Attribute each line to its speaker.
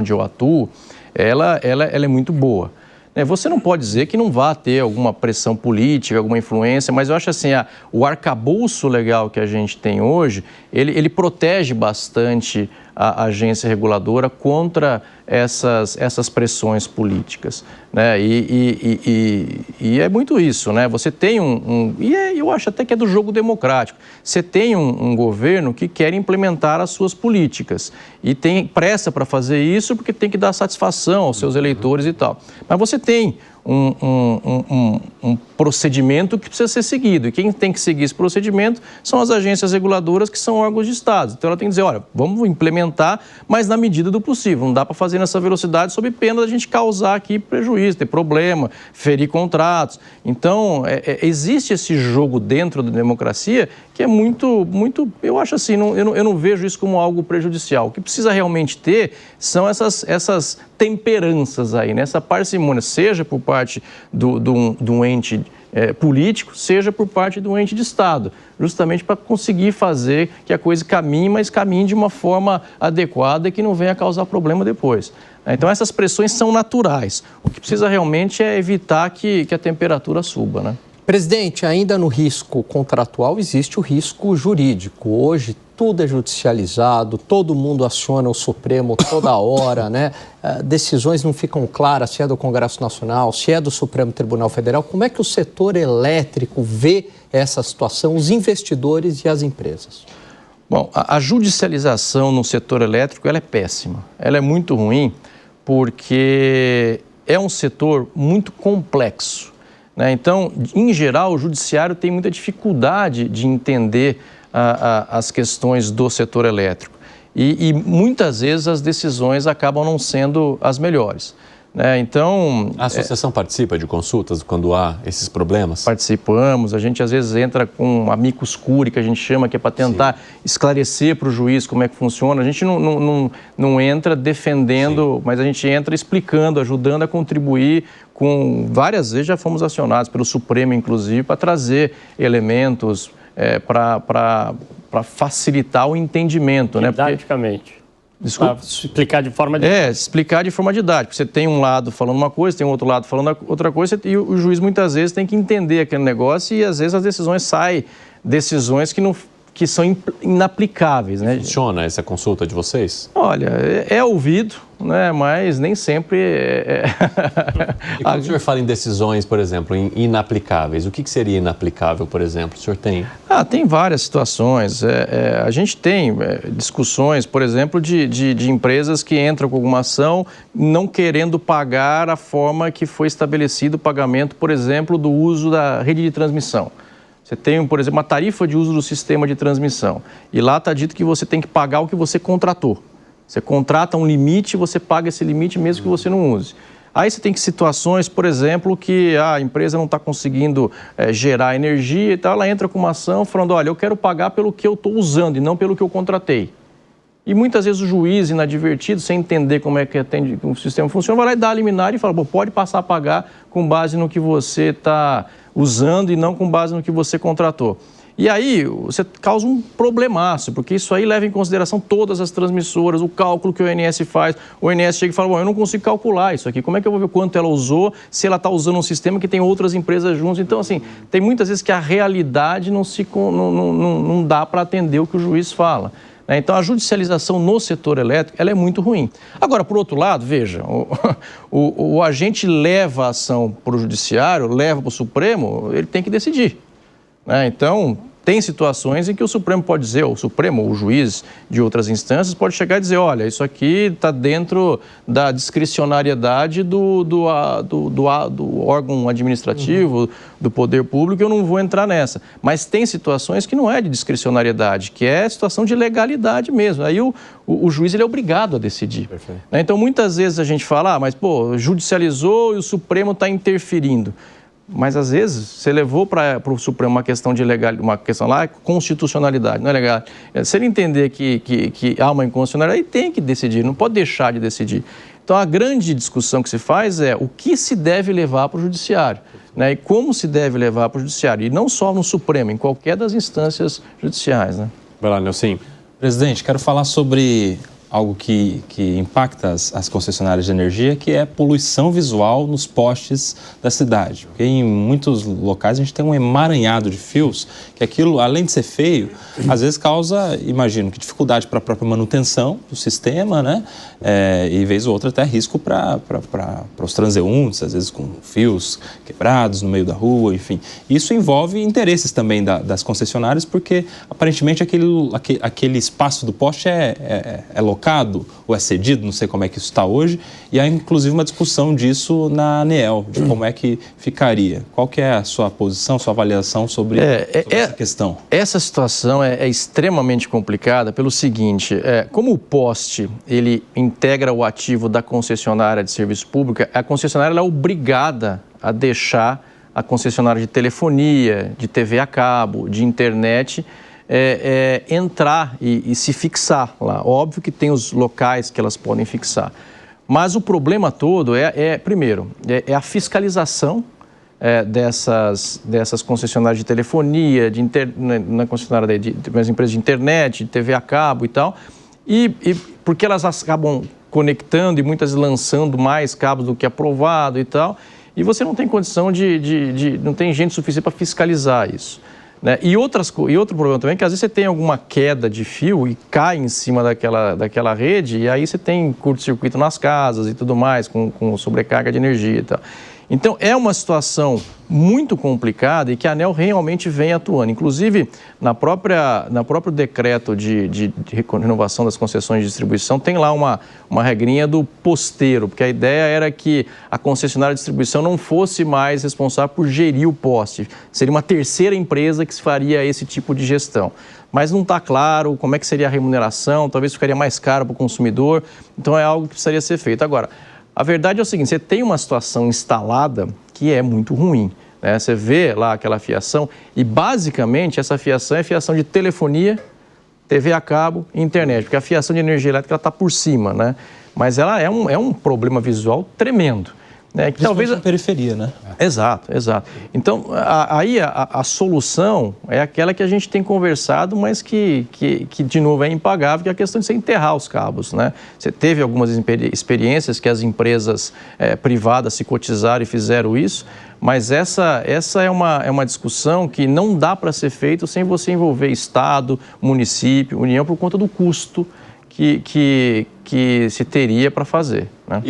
Speaker 1: onde eu atuo, ela é muito boa. Você não pode dizer que não vá ter alguma pressão política, alguma influência, mas eu acho assim, o arcabouço legal que a gente tem hoje, ele protege bastante a agência reguladora contra essas pressões políticas, né? E é muito isso, né? Você tem eu acho até que é do jogo democrático. Você tem um governo que quer implementar as suas políticas e tem pressa para fazer isso porque tem que dar satisfação aos seus eleitores e tal. Mas você tem um procedimento que precisa ser seguido. E quem tem que seguir esse procedimento são as agências reguladoras, que são órgãos de Estado. Então, ela tem que dizer, olha, vamos implementar, mas na medida do possível. Não dá para fazer nessa velocidade sob pena da gente causar aqui prejuízo, ter problema, ferir contratos. Então, existe esse jogo dentro da democracia que é muito, eu acho assim, eu não vejo isso como algo prejudicial. O que precisa realmente ter são essas temperanças aí, né? Essa parcimônia, seja por parte de um ente político, seja por parte de um ente de Estado, justamente para conseguir fazer que a coisa caminhe, mas caminhe de uma forma adequada e que não venha causar problema depois. Então, essas pressões são naturais. O que precisa realmente é evitar que a temperatura suba, né?
Speaker 2: Presidente, ainda no risco contratual existe o risco jurídico. Hoje tudo é judicializado, todo mundo aciona o Supremo toda hora, né? Decisões não ficam claras se é do Congresso Nacional, se é do Supremo Tribunal Federal. Como é que o setor elétrico vê essa situação, os investidores e as empresas?
Speaker 1: Bom, a judicialização no setor elétrico ela é péssima. Ela é muito ruim porque é um setor muito complexo. Então, em geral, o judiciário tem muita dificuldade de entender as questões do setor elétrico e muitas vezes as decisões acabam não sendo as melhores. Então,
Speaker 3: a associação participa de consultas quando há esses problemas?
Speaker 1: Participamos, a gente às vezes entra com um amicus curiae, que a gente chama, que é para tentar esclarecer para o juiz como é que funciona. A gente não entra defendendo, mas a gente entra explicando, ajudando a contribuir com... Várias vezes já fomos acionados pelo Supremo, inclusive, para trazer elementos para facilitar o entendimento.
Speaker 4: Didaticamente.
Speaker 1: Desculpa.
Speaker 4: Para explicar de forma didática.
Speaker 1: Explicar de forma didática. Você tem um lado falando uma coisa, tem um outro lado falando outra coisa, e o juiz muitas vezes tem que entender aquele negócio e às vezes as decisões saem, decisões que são inaplicáveis, né?
Speaker 3: Funciona essa consulta de vocês?
Speaker 1: Olha, é ouvido, né? Mas nem sempre
Speaker 3: E quando o senhor fala em decisões, por exemplo, inaplicáveis, o que seria inaplicável, por exemplo? O senhor tem?
Speaker 1: Tem várias situações. A gente tem discussões, por exemplo, de empresas que entram com alguma ação não querendo pagar a forma que foi estabelecido o pagamento, por exemplo, do uso da rede de transmissão. Você tem, por exemplo, uma tarifa de uso do sistema de transmissão e lá está dito que você tem que pagar o que você contratou. Você contrata um limite e você paga esse limite mesmo que você não use. Aí você tem situações, por exemplo, que a empresa não está conseguindo gerar energia e tal, ela entra com uma ação falando, olha, eu quero pagar pelo que eu estou usando e não pelo que eu contratei. E muitas vezes o juiz, inadvertido, sem entender como é que o sistema funciona, vai lá e dá a liminar e fala, pode passar a pagar com base no que você está usando e não com base no que você contratou. E aí você causa um problemaço, porque isso aí leva em consideração todas as transmissoras, o cálculo que o ONS faz. O ONS chega e fala, eu não consigo calcular isso aqui, como é que eu vou ver quanto ela usou se ela está usando um sistema que tem outras empresas juntos? Então, assim, tem muitas vezes que a realidade não dá para atender o que o juiz fala. Então, a judicialização no setor elétrico ela é muito ruim. Agora, por outro lado, veja, o agente leva a ação para o judiciário, leva para o Supremo, ele tem que decidir. Então, tem situações em que o Supremo pode dizer, ou o juiz de outras instâncias pode chegar e dizer, olha, isso aqui está dentro da discricionariedade do órgão administrativo, do poder público, eu não vou entrar nessa. Mas tem situações que não é de discricionariedade, que é situação de legalidade mesmo. Aí o juiz ele é obrigado a decidir. Então, muitas vezes a gente fala, mas judicializou e o Supremo está interferindo. Mas, às vezes, você levou para o Supremo uma questão de legalidade, uma questão lá, constitucionalidade, não é legal. Se ele entender que há uma inconstitucionalidade, ele tem que decidir, não pode deixar de decidir. Então, a grande discussão que se faz é o que se deve levar para o judiciário, né? E como se deve levar para o judiciário. E não só no Supremo, em qualquer das instâncias judiciais, né?
Speaker 3: Vai lá, Nelson.
Speaker 5: Presidente, quero falar sobre algo que impacta as concessionárias de energia, que é poluição visual nos postes da cidade. Porque em muitos locais a gente tem um emaranhado de fios, que aquilo, além de ser feio, às vezes causa, imagino, que dificuldade para a própria manutenção do sistema, né? E vez ou outra até risco para os transeuntes, às vezes com fios quebrados no meio da rua, enfim. Isso envolve interesses também das concessionárias, porque aparentemente aquele espaço do poste é locado ou é cedido, não sei como é que isso está hoje, e há inclusive uma discussão disso na ANEEL, de como é que ficaria. Qual que é a sua posição, sua avaliação sobre essa questão?
Speaker 1: Essa situação é extremamente complicada pelo seguinte, como o poste ele integra o ativo da concessionária de serviço público, a concessionária ela é obrigada a deixar a concessionária de telefonia, de TV a cabo, de internet, entrar e se fixar lá. Óbvio que tem os locais que elas podem fixar. Mas o problema todo primeiro, a fiscalização dessas concessionárias de telefonia, na concessionária das empresas de internet, de TV a cabo e tal, e porque elas acabam conectando e muitas lançando mais cabos do que aprovado e tal, e você não tem condição não tem gente suficiente para fiscalizar isso. Né? E outro problema também é que às vezes você tem alguma queda de fio e cai em cima daquela rede e aí você tem curto-circuito nas casas e tudo mais, com sobrecarga de energia e tal. Então, é uma situação muito complicada e que a ANEEL realmente vem atuando. Inclusive, no próprio decreto de renovação das concessões de distribuição, tem lá uma regrinha do posteiro, porque a ideia era que a concessionária de distribuição não fosse mais responsável por gerir o poste. Seria uma terceira empresa que faria esse tipo de gestão. Mas não está claro como é que seria a remuneração, talvez ficaria mais caro para o consumidor, então é algo que precisaria ser feito. Agora, a verdade é o seguinte, você tem uma situação instalada que é muito ruim, né? Você vê lá aquela fiação e basicamente essa fiação é fiação de telefonia, TV a cabo e internet, porque a fiação de energia elétrica está por cima, né? Mas ela é um problema visual tremendo. Né? Que talvez
Speaker 5: na periferia, né?
Speaker 1: Exato. Então, aí a solução é aquela que a gente tem conversado, mas que de novo é impagável, que é a questão de você enterrar os cabos, né? Você teve algumas experiências que as empresas privadas se cotizaram e fizeram isso, mas essa é uma discussão que não dá para ser feita sem você envolver Estado, município, União, por conta do custo que se teria para fazer, né?